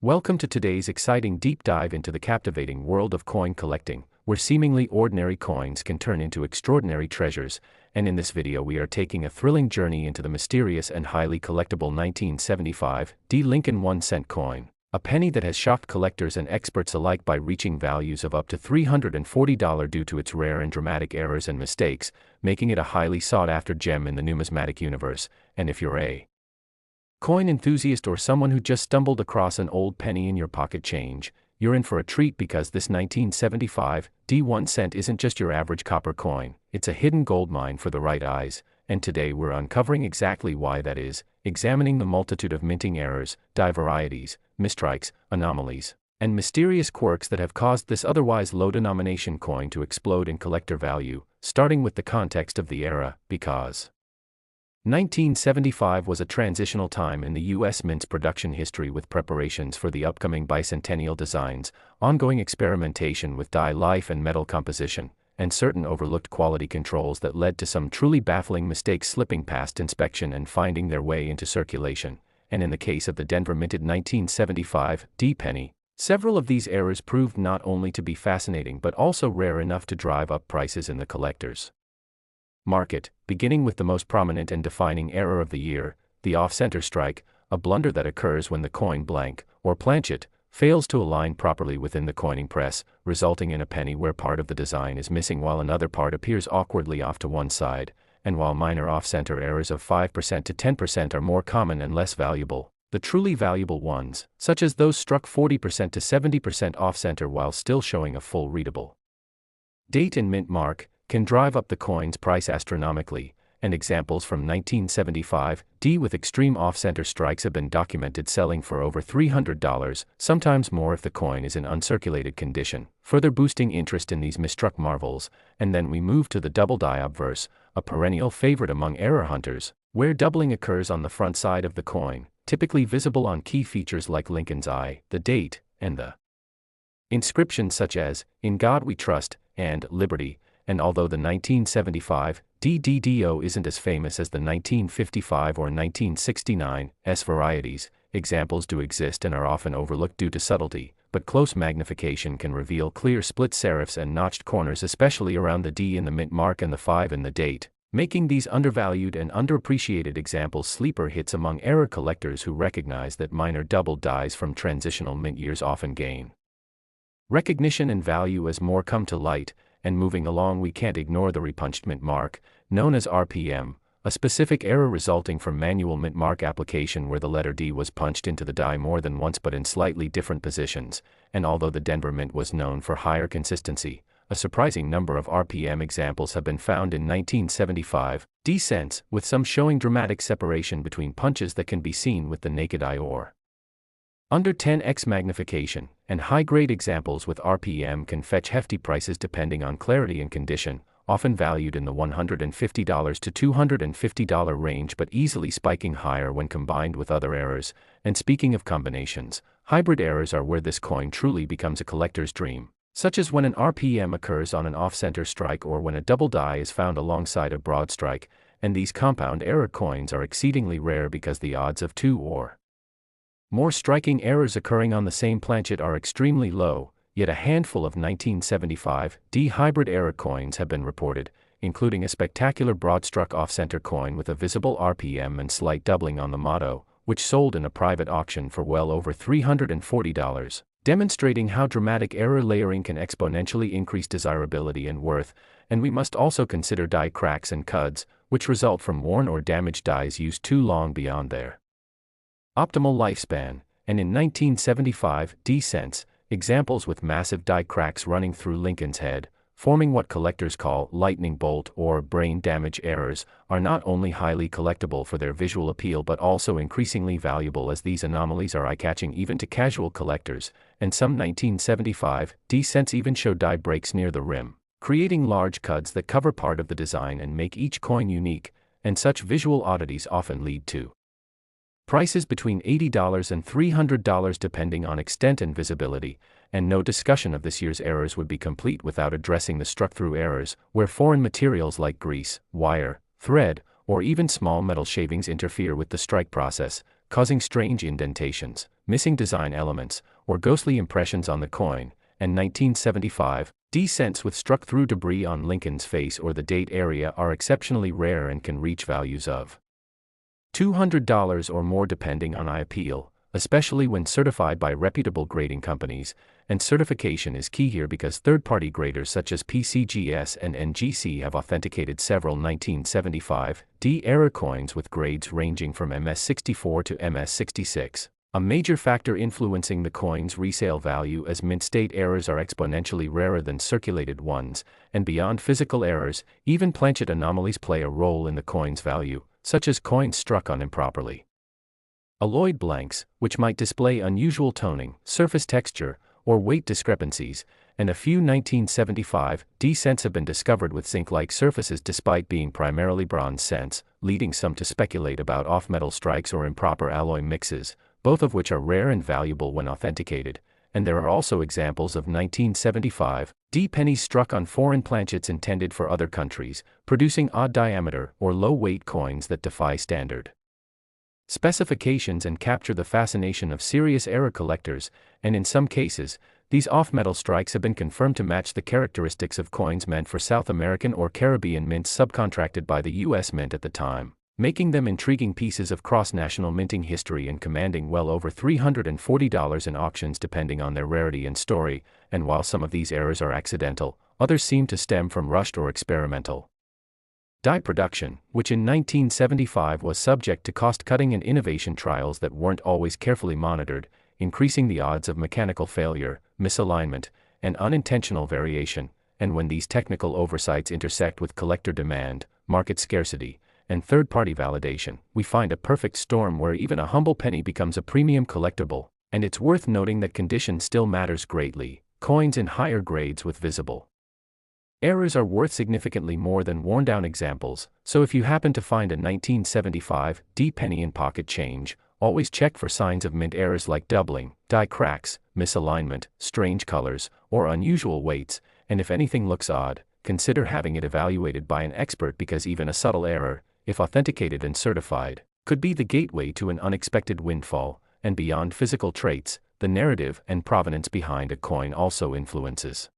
Welcome to today's exciting deep dive into the captivating world of coin collecting, where seemingly ordinary coins can turn into extraordinary treasures, and in this video we are taking a thrilling journey into the mysterious and highly collectible 1975 D Lincoln 1-cent coin, a penny that has shocked collectors and experts alike by reaching values of up to $340 due to its rare and dramatic errors and mistakes, making it a highly sought-after gem in the numismatic universe. And if you're a coin enthusiast or someone who just stumbled across an old penny in your pocket change, you're in for a treat, because this 1975 D 1 cent isn't just your average copper coin, it's a hidden gold mine for the right eyes, and today we're uncovering exactly why that is, examining the multitude of minting errors, die varieties, mistrikes, anomalies, and mysterious quirks that have caused this otherwise low-denomination coin to explode in collector value, starting with the context of the era, because 1975 was a transitional time in the U.S. Mint's production history, with preparations for the upcoming bicentennial designs, ongoing experimentation with die life and metal composition, and certain overlooked quality controls that led to some truly baffling mistakes slipping past inspection and finding their way into circulation. And in the case of the Denver minted 1975 D penny, several of these errors proved not only to be fascinating but also rare enough to drive up prices in the collector's market, beginning with the most prominent and defining error of the year, the off-center strike, a blunder that occurs when the coin blank, or planchet, fails to align properly within the coining press, resulting in a penny where part of the design is missing while another part appears awkwardly off to one side. And while minor off-center errors of 5% to 10% are more common and less valuable, the truly valuable ones, such as those struck 40% to 70% off-center while still showing a full readable date and mint mark, can drive up the coin's price astronomically, and examples from 1975 D with extreme off-center strikes have been documented selling for over $300, sometimes more if the coin is in uncirculated condition, further boosting interest in these misstruck marvels. And then we move to the double die obverse, a perennial favorite among error hunters, where doubling occurs on the front side of the coin, typically visible on key features like Lincoln's eye, the date, and the inscriptions such as, "In God We Trust," and "Liberty." And although the 1975 DDDO isn't as famous as the 1955 or 1969 S varieties, examples do exist and are often overlooked due to subtlety, but close magnification can reveal clear split serifs and notched corners, especially around the D in the mint mark and the 5 in the date, making these undervalued and underappreciated examples sleeper hits among error collectors who recognize that minor double dies from transitional mint years often gain recognition and value as more come to light. And moving along, we can't ignore the repunched mint mark, known as RPM, a specific error resulting from manual mint mark application where the letter D was punched into the die more than once but in slightly different positions. And although the Denver mint was known for higher consistency, a surprising number of RPM examples have been found in 1975 D cents, with some showing dramatic separation between punches that can be seen with the naked eye or under 10x magnification, and high-grade examples with RPM can fetch hefty prices depending on clarity and condition, often valued in the $150 to $250 range but easily spiking higher when combined with other errors. And speaking of combinations, hybrid errors are where this coin truly becomes a collector's dream, such as when an RPM occurs on an off-center strike or when a double die is found alongside a broad strike, and these compound error coins are exceedingly rare because the odds of 2 or more striking errors occurring on the same planchet are extremely low. Yet a handful of 1975 D hybrid error coins have been reported, including a spectacular broad-struck off-center coin with a visible RPM and slight doubling on the motto, which sold in a private auction for well over $340, demonstrating how dramatic error layering can exponentially increase desirability and worth. And we must also consider die cracks and cuds, which result from worn or damaged dies used too long beyond their optimal lifespan. And in 1975 D cents, examples with massive die cracks running through Lincoln's head, forming what collectors call lightning bolt or brain damage errors, are not only highly collectible for their visual appeal but also increasingly valuable, as these anomalies are eye-catching even to casual collectors. And some 1975 D cents even show die breaks near the rim, creating large cuds that cover part of the design and make each coin unique. And such visual oddities often lead to prices between $80 and $300 depending on extent and visibility, and no discussion of this year's errors would be complete without addressing the struck-through errors, where foreign materials like grease, wire, thread, or even small metal shavings interfere with the strike process, causing strange indentations, missing design elements, or ghostly impressions on the coin, and 1975 D cents with struck-through debris on Lincoln's face or the date area are exceptionally rare and can reach values of $200 or more depending on appeal, especially when certified by reputable grading companies, and certification is key here because third-party graders such as PCGS and NGC have authenticated several 1975 D-era coins with grades ranging from MS64 to MS66. A major factor influencing the coin's resale value as mint state errors are exponentially rarer than circulated ones, and beyond physical errors, even planchet anomalies play a role in the coin's value, such as coins struck on improperly. Alloyed blanks, which might display unusual toning, surface texture, or weight discrepancies, and a few 1975 D cents have been discovered with zinc-like surfaces despite being primarily bronze cents, leading some to speculate about off-metal strikes or improper alloy mixes, both of which are rare and valuable when authenticated, and there are also examples of 1975 D pennies struck on foreign planchets intended for other countries, producing odd diameter or low-weight coins that defy standard specifications and capture the fascination of serious error collectors, and in some cases, these off-metal strikes have been confirmed to match the characteristics of coins meant for South American or Caribbean mints subcontracted by the U.S. Mint at the time, making them intriguing pieces of cross-national minting history and commanding well over $340 in auctions depending on their rarity and story, and while some of these errors are accidental, others seem to stem from rushed or experimental die production, which in 1975 was subject to cost-cutting and innovation trials that weren't always carefully monitored, increasing the odds of mechanical failure, misalignment, and unintentional variation, and when these technical oversights intersect with collector demand, market scarcity, and third-party validation, we find a perfect storm where even a humble penny becomes a premium collectible, and it's worth noting that condition still matters greatly. Coins in higher grades with visible errors are worth significantly more than worn-down examples, so if you happen to find a 1975 D penny in pocket change, always check for signs of mint errors like doubling, die cracks, misalignment, strange colors, or unusual weights, and if anything looks odd, consider having it evaluated by an expert because even a subtle error, if authenticated and certified, could be the gateway to an unexpected windfall, and beyond physical traits, the narrative and provenance behind a coin also influences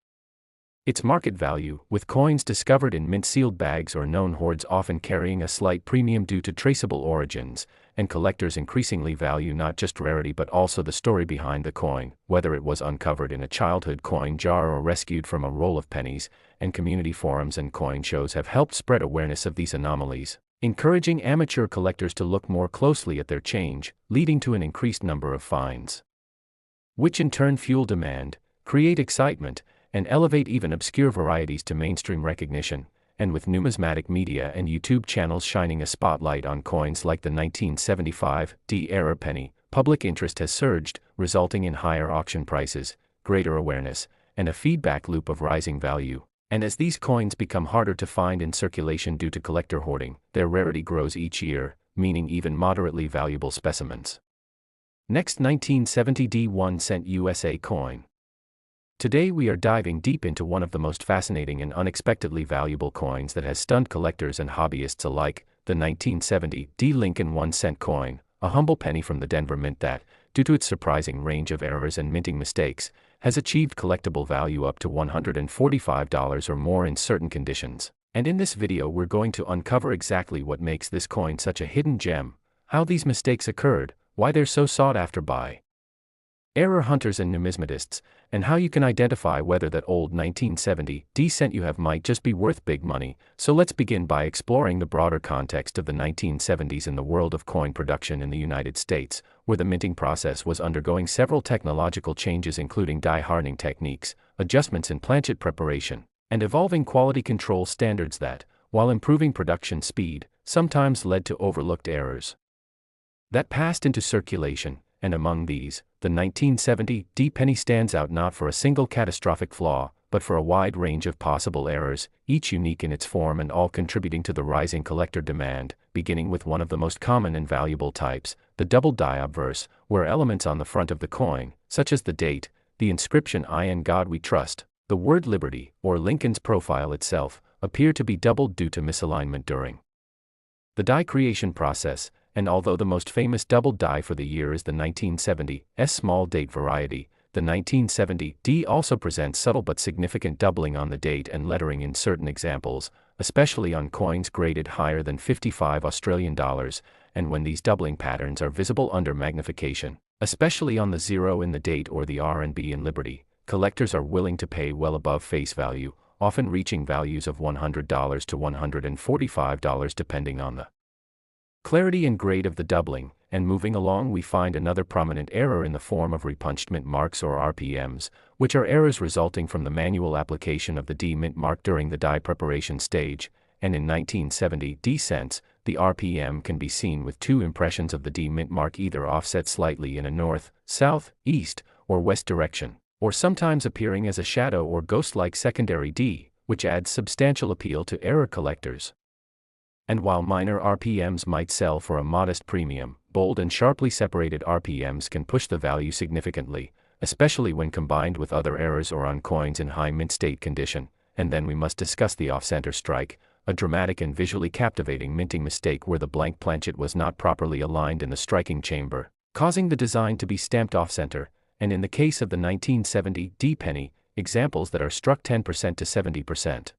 its market value, with coins discovered in mint-sealed bags or known hoards often carrying a slight premium due to traceable origins, and collectors increasingly value not just rarity but also the story behind the coin, whether it was uncovered in a childhood coin jar or rescued from a roll of pennies, and community forums and coin shows have helped spread awareness of these anomalies, encouraging amateur collectors to look more closely at their change, leading to an increased number of finds, which in turn fuel demand, create excitement, and elevate even obscure varieties to mainstream recognition, and with numismatic media and YouTube channels shining a spotlight on coins like the 1975 D-era penny, public interest has surged, resulting in higher auction prices, greater awareness, and a feedback loop of rising value. And as these coins become harder to find in circulation due to collector hoarding, their rarity grows each year, meaning even moderately valuable specimens. Next, 1970 D 1 cent USA coin. Today we are diving deep into one of the most fascinating and unexpectedly valuable coins that has stunned collectors and hobbyists alike, the 1970 D Lincoln 1 cent coin, a humble penny from the Denver Mint that, due to its surprising range of errors and minting mistakes, has achieved collectible value up to $145 or more in certain conditions. And in this video we're going to uncover exactly what makes this coin such a hidden gem, how these mistakes occurred, why they're so sought after by error hunters and numismatists, and how you can identify whether that old 1970 D cent you have might just be worth big money. So let's begin by exploring the broader context of the 1970s in the world of coin production in the United States, where the minting process was undergoing several technological changes including die hardening techniques, adjustments in planchet preparation, and evolving quality control standards that, while improving production speed, sometimes led to overlooked errors that passed into circulation. And among these, the 1970 D penny stands out not for a single catastrophic flaw, but for a wide range of possible errors, each unique in its form and all contributing to the rising collector demand, beginning with one of the most common and valuable types, the double die obverse, where elements on the front of the coin, such as the date, the inscription "I in God We Trust," the word Liberty, or Lincoln's profile itself, appear to be doubled due to misalignment during the die creation process, and although the most famous doubled die for the year is the 1970 small date variety, the 1970 D also presents subtle but significant doubling on the date and lettering in certain examples, especially on coins graded higher than 55 Australian dollars, and when these doubling patterns are visible under magnification, especially on the 0 in the date or the R&B in Liberty, collectors are willing to pay well above face value, often reaching values of $100 to $145 depending on the clarity and grade of the doubling. And moving along, we find another prominent error in the form of repunched mint marks or RPMs, which are errors resulting from the manual application of the D mint mark during the die preparation stage, and in 1970 D cents, the RPM can be seen with two impressions of the D mint mark either offset slightly in a north, south, east, or west direction, or sometimes appearing as a shadow or ghost-like secondary D, which adds substantial appeal to error collectors. And while minor RPMs might sell for a modest premium, bold and sharply separated RPMs can push the value significantly, especially when combined with other errors or on coins in high mint state condition. And then we must discuss the off-center strike, a dramatic and visually captivating minting mistake where the blank planchet was not properly aligned in the striking chamber, causing the design to be stamped off-center, and in the case of the 1970 D penny, examples that are struck 10% to 70%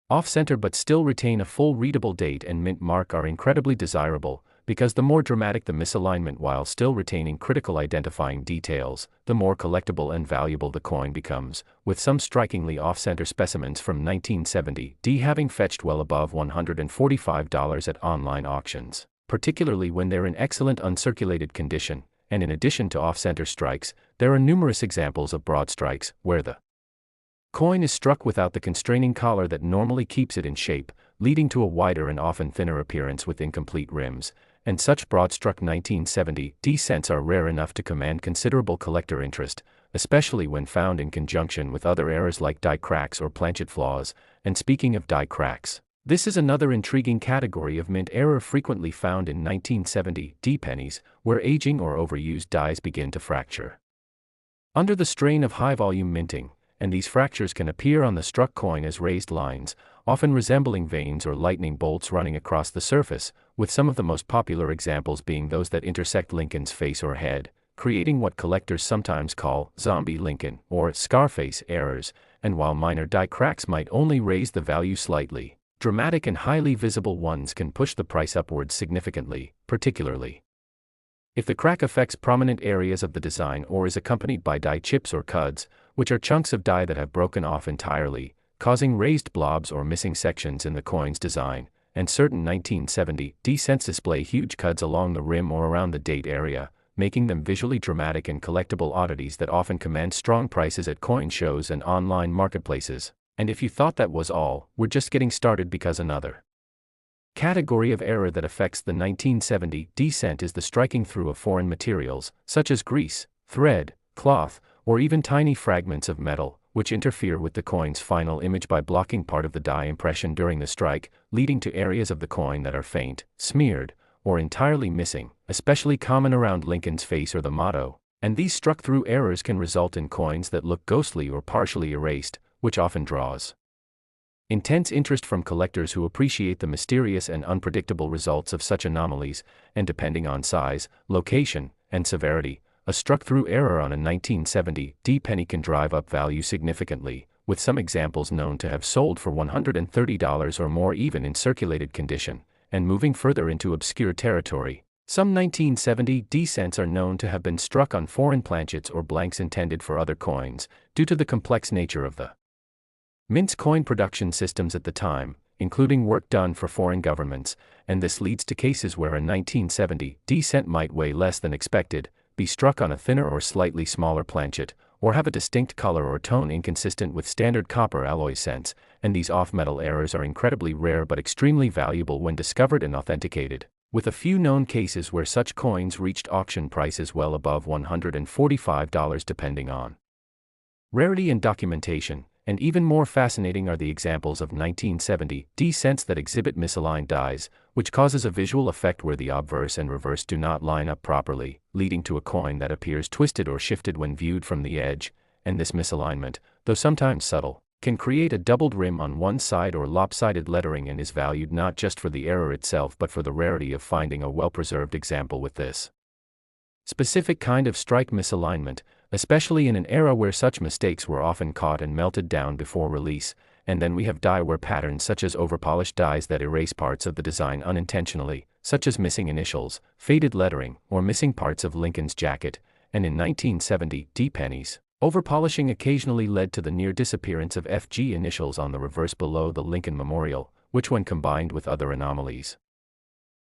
off-center but still retain a full readable date and mint mark are incredibly desirable, because the more dramatic the misalignment while still retaining critical identifying details, the more collectible and valuable the coin becomes, with some strikingly off-center specimens from 1970 D having fetched well above $145 at online auctions, particularly when they're in excellent uncirculated condition. And in addition to off-center strikes, there are numerous examples of broad strikes, where the coin is struck without the constraining collar that normally keeps it in shape, leading to a wider and often thinner appearance with incomplete rims, and such broad-struck 1970 D cents are rare enough to command considerable collector interest, especially when found in conjunction with other errors like die cracks or planchet flaws. And speaking of die cracks, this is another intriguing category of mint error frequently found in 1970 D pennies, where aging or overused dies begin to fracture under the strain of high-volume minting, and these fractures can appear on the struck coin as raised lines, often resembling veins or lightning bolts running across the surface, with some of the most popular examples being those that intersect Lincoln's face or head, creating what collectors sometimes call zombie Lincoln or Scarface errors. And while minor die cracks might only raise the value slightly, dramatic and highly visible ones can push the price upwards significantly, particularly if the crack affects prominent areas of the design or is accompanied by die chips or cuds, which are chunks of die that have broken off entirely, causing raised blobs or missing sections in the coin's design. And certain 1970 D cents display huge cuds along the rim or around the date area, making them visually dramatic and collectible oddities that often command strong prices at coin shows and online marketplaces. And if you thought that was all, we're just getting started, because another category of error that affects the 1970 D cent is the striking through of foreign materials, such as grease, thread, cloth, or even tiny fragments of metal, which interfere with the coin's final image by blocking part of the die impression during the strike, leading to areas of the coin that are faint, smeared, or entirely missing, especially common around Lincoln's face or the motto. And these struck-through errors can result in coins that look ghostly or partially erased, which often draws intense interest from collectors who appreciate the mysterious and unpredictable results of such anomalies. And depending on size, location, and severity, a struck-through error on a 1970 D penny can drive up value significantly, with some examples known to have sold for $130 or more even in circulated condition. And moving further into obscure territory, some 1970 D cents are known to have been struck on foreign planchets or blanks intended for other coins, due to the complex nature of the mint's coin production systems at the time, including work done for foreign governments. And this leads to cases where a 1970 D cent might weigh less than expected, be struck on a thinner or slightly smaller planchet, or have a distinct color or tone inconsistent with standard copper alloy cents. And these off-metal errors are incredibly rare but extremely valuable when discovered and authenticated, with a few known cases where such coins reached auction prices well above $145 depending on rarity and documentation. And even more fascinating are the examples of 1970 D cents that exhibit misaligned dies, which causes a visual effect where the obverse and reverse do not line up properly, leading to a coin that appears twisted or shifted when viewed from the edge. And this misalignment, though sometimes subtle, can create a doubled rim on one side or lopsided lettering and is valued not just for the error itself but for the rarity of finding a well-preserved example with this specific kind of strike misalignment, especially in an era where such mistakes were often caught and melted down before release. And then we have die wear patterns such as overpolished dies that erase parts of the design unintentionally, such as missing initials, faded lettering, or missing parts of Lincoln's jacket, and in 1970, D-pennies. Overpolishing occasionally led to the near disappearance of FG initials on the reverse below the Lincoln Memorial, which when combined with other anomalies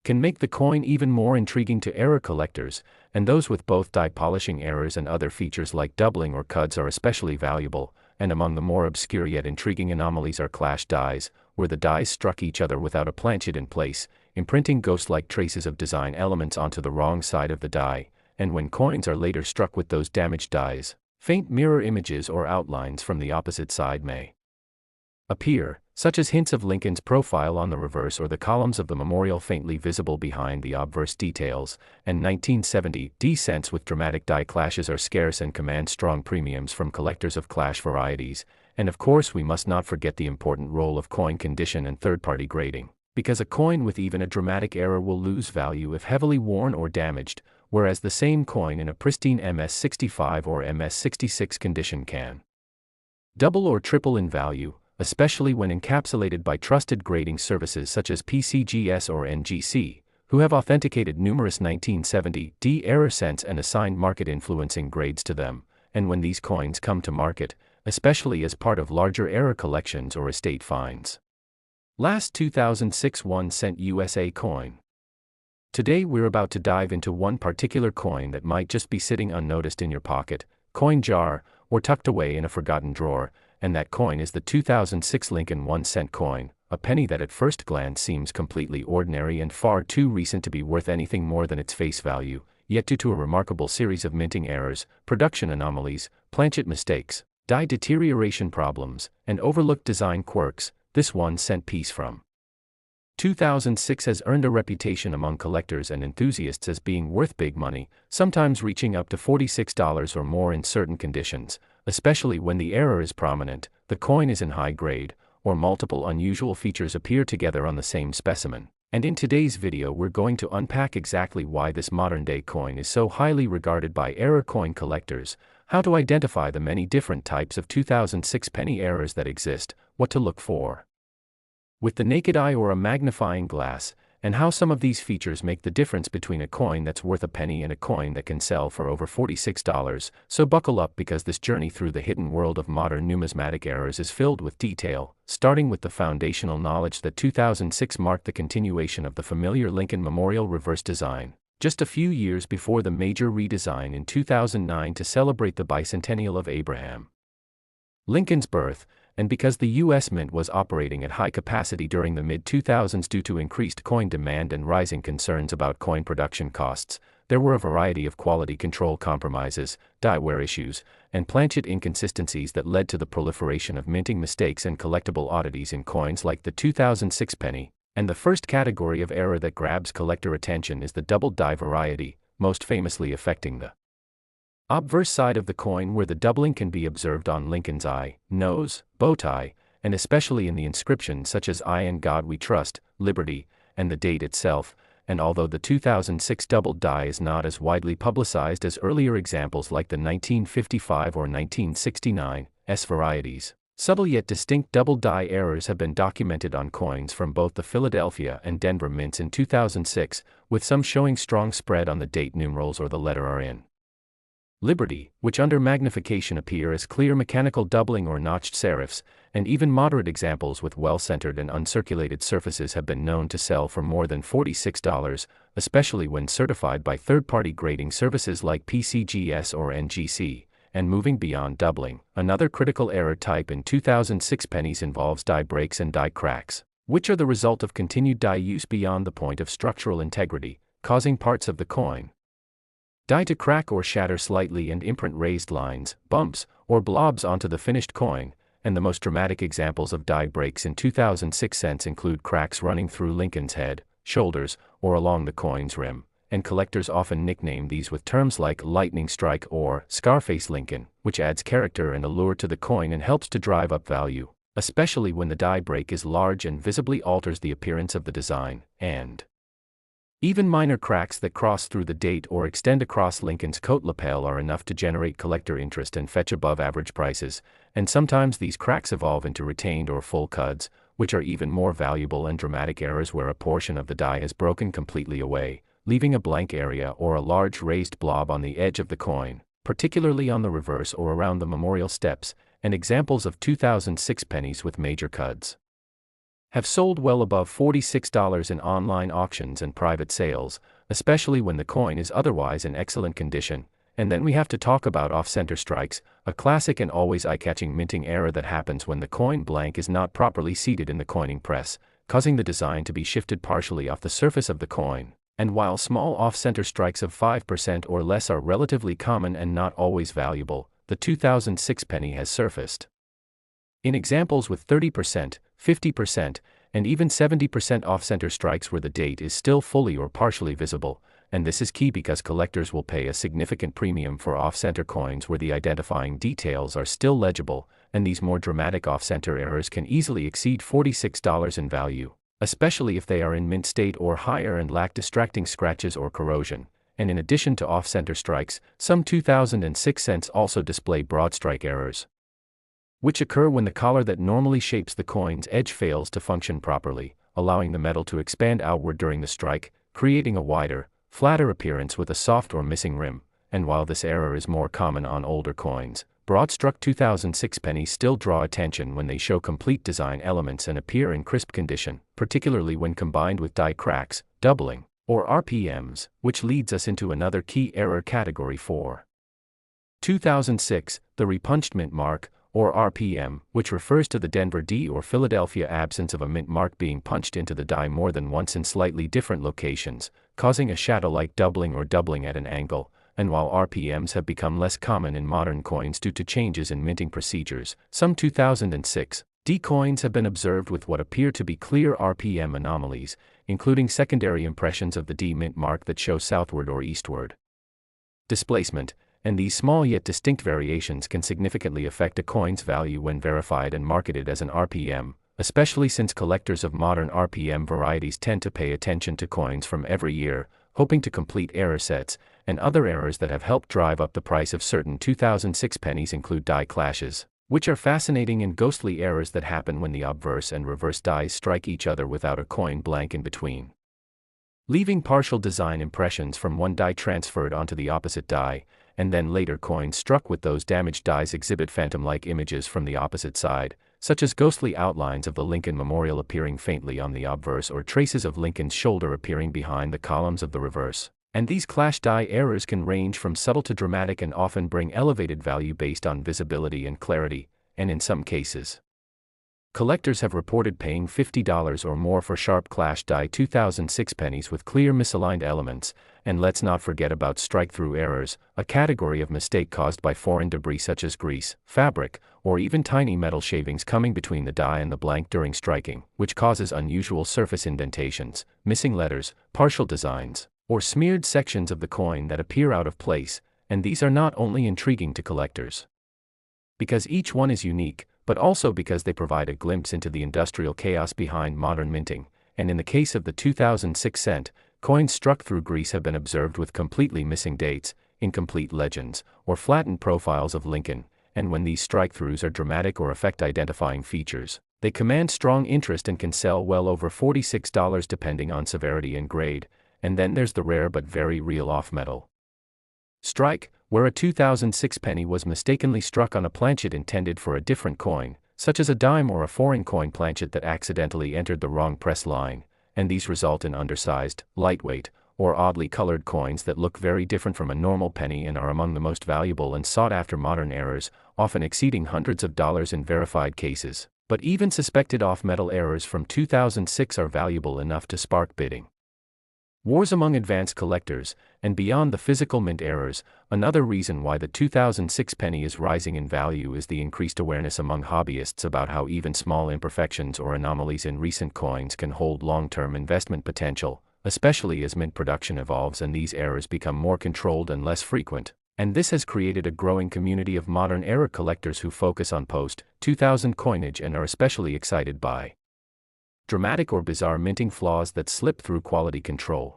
can make the coin even more intriguing to error collectors, and those with both die polishing errors and other features like doubling or cuds are especially valuable. And among the more obscure yet intriguing anomalies are clash dies, where the dies struck each other without a planchet in place, imprinting ghost-like traces of design elements onto the wrong side of the die, and when coins are later struck with those damaged dies, faint mirror images or outlines from the opposite side may appear, such as hints of Lincoln's profile on the reverse or the columns of the memorial faintly visible behind the obverse details. And 1970 D cents with dramatic die clashes are scarce and command strong premiums from collectors of clash varieties. And of course we must not forget the important role of coin condition and third-party grading, because a coin with even a dramatic error will lose value if heavily worn or damaged, whereas the same coin in a pristine MS65 or MS66 condition can double or triple in value, especially when encapsulated by trusted grading services such as PCGS or NGC, who have authenticated numerous 1970 D error cents and assigned market-influencing grades to them. And when these coins come to market, especially as part of larger error collections or estate finds. Last 2006 1 cent USA coin. Today we're about to dive into one particular coin that might just be sitting unnoticed in your pocket, coin jar, or tucked away in a forgotten drawer, and that coin is the 2006 Lincoln 1 cent coin, a penny that at first glance seems completely ordinary and far too recent to be worth anything more than its face value, yet due to a remarkable series of minting errors, production anomalies, planchet mistakes, die deterioration problems, and overlooked design quirks, this 1 cent piece from 2006 has earned a reputation among collectors and enthusiasts as being worth big money, sometimes reaching up to $46 or more in certain conditions, especially when the error is prominent, the coin is in high grade, or multiple unusual features appear together on the same specimen. And in today's video we're going to unpack exactly why this modern-day coin is so highly regarded by error coin collectors, how to identify the many different types of 2006 penny errors that exist, what to look for with the naked eye or a magnifying glass, and how some of these features make the difference between a coin that's worth a penny and a coin that can sell for over $46. So buckle up, because this journey through the hidden world of modern numismatic errors is filled with detail, starting with the foundational knowledge that 2006 marked the continuation of the familiar Lincoln Memorial reverse design, just a few years before the major redesign in 2009 to celebrate the bicentennial of Abraham Lincoln's birth. And because the U.S. Mint was operating at high capacity during the mid-2000s due to increased coin demand and rising concerns about coin production costs, there were a variety of quality control compromises, die wear issues, and planchet inconsistencies that led to the proliferation of minting mistakes and collectible oddities in coins like the 2006 penny. And the first category of error that grabs collector attention is the double die variety, most famously affecting the obverse side of the coin, where the doubling can be observed on Lincoln's eye, nose, bow tie, and especially in the inscriptions such as "I and God We Trust," "Liberty," and the date itself. And although the 2006 doubled die is not as widely publicized as earlier examples like the 1955 or 1969 S varieties, subtle yet distinct double die errors have been documented on coins from both the Philadelphia and Denver mints in 2006, with some showing strong spread on the date numerals or the letter R in Liberty, which under magnification appear as clear mechanical doubling or notched serifs, and even moderate examples with well-centered and uncirculated surfaces have been known to sell for more than $46, especially when certified by third-party grading services like PCGS or NGC. And moving beyond doubling, another critical error type in 2006 pennies involves die breaks and die cracks, which are the result of continued die use beyond the point of structural integrity, causing parts of the coin die to crack or shatter slightly and imprint raised lines, bumps, or blobs onto the finished coin. And the most dramatic examples of die breaks in 2006 cents include cracks running through Lincoln's head, shoulders, or along the coin's rim, and collectors often nickname these with terms like lightning strike or Scarface Lincoln, which adds character and allure to the coin and helps to drive up value. especially when the die break is large and visibly alters the appearance of the design, and even minor cracks that cross through the date or extend across Lincoln's coat lapel are enough to generate collector interest and fetch above average prices, and sometimes these cracks evolve into retained or full cuds, which are even more valuable, and dramatic errors where a portion of the die has broken completely away, leaving a blank area or a large raised blob on the edge of the coin, particularly on the reverse or around the memorial steps, and examples of 2006 pennies with major cuds have sold well above $46 in online auctions and private sales, especially when the coin is otherwise in excellent condition. And then we have to talk about off-center strikes, a classic and always eye-catching minting error that happens when the coin blank is not properly seated in the coining press, causing the design to be shifted partially off the surface of the coin. And while small off-center strikes of 5% or less are relatively common and not always valuable, the 2006 penny has surfaced in examples with 30%, 50%, and even 70% off-center strikes where the date is still fully or partially visible, and this is key because collectors will pay a significant premium for off-center coins where the identifying details are still legible, and these more dramatic off-center errors can easily exceed $46 in value, especially if they are in mint state or higher and lack distracting scratches or corrosion. And in addition to off-center strikes, some 2006 cents also display broad strike errors, which occur when the collar that normally shapes the coin's edge fails to function properly, allowing the metal to expand outward during the strike, creating a wider, flatter appearance with a soft or missing rim. And while this error is more common on older coins, broad-struck 2006 pennies still draw attention when they show complete design elements and appear in crisp condition, particularly when combined with die cracks, doubling, or RPMs, which leads us into another key error category for 2006, the repunched mint mark, or RPM, which refers to the Denver D or Philadelphia absence of a mint mark being punched into the die more than once in slightly different locations, causing a shadow-like doubling or doubling at an angle. And while RPMs have become less common in modern coins due to changes in minting procedures, some 2006 D coins have been observed with what appear to be clear RPM anomalies, including secondary impressions of the D mint mark that show southward or eastward displacement. And these small yet distinct variations can significantly affect a coin's value when verified and marketed as an RPM, especially since collectors of modern RPM varieties tend to pay attention to coins from every year, hoping to complete error sets. And other errors that have helped drive up the price of certain 2006 pennies include die clashes, which are fascinating and ghostly errors that happen when the obverse and reverse dies strike each other without a coin blank in between, leaving partial design impressions from one die transferred onto the opposite die, and then later coins struck with those damaged dies exhibit phantom-like images from the opposite side, such as ghostly outlines of the Lincoln Memorial appearing faintly on the obverse or traces of Lincoln's shoulder appearing behind the columns of the reverse. And these clash die errors can range from subtle to dramatic and often bring elevated value based on visibility and clarity, and in some cases, collectors have reported paying $50 or more for sharp clash die 2006 pennies with clear misaligned elements. And let's not forget about strike-through errors, a category of mistake caused by foreign debris such as grease, fabric, or even tiny metal shavings coming between the die and the blank during striking, which causes unusual surface indentations, missing letters, partial designs, or smeared sections of the coin that appear out of place. And these are not only intriguing to collectors because each one is unique, but also because they provide a glimpse into the industrial chaos behind modern minting. And in the case of the 2006 cent, coins struck through grease have been observed with completely missing dates, incomplete legends, or flattened profiles of Lincoln. And when these strike-throughs are dramatic or affect identifying features, they command strong interest and can sell well over $46 depending on severity and grade. And then there's the rare but very real off-metal strike, where a 2006 penny was mistakenly struck on a planchet intended for a different coin, such as a dime or a foreign coin planchet that accidentally entered the wrong press line. And these result in undersized, lightweight, or oddly colored coins that look very different from a normal penny and are among the most valuable and sought-after modern errors, often exceeding hundreds of dollars in verified cases. But even suspected off-metal errors from 2006 are valuable enough to spark bidding wars among advanced collectors. And beyond the physical mint errors, another reason why the 2006 penny is rising in value is the increased awareness among hobbyists about how even small imperfections or anomalies in recent coins can hold long-term investment potential, especially as mint production evolves and these errors become more controlled and less frequent. And this has created a growing community of modern-era collectors who focus on post-2000 coinage and are especially excited by dramatic or bizarre minting flaws that slip through quality control.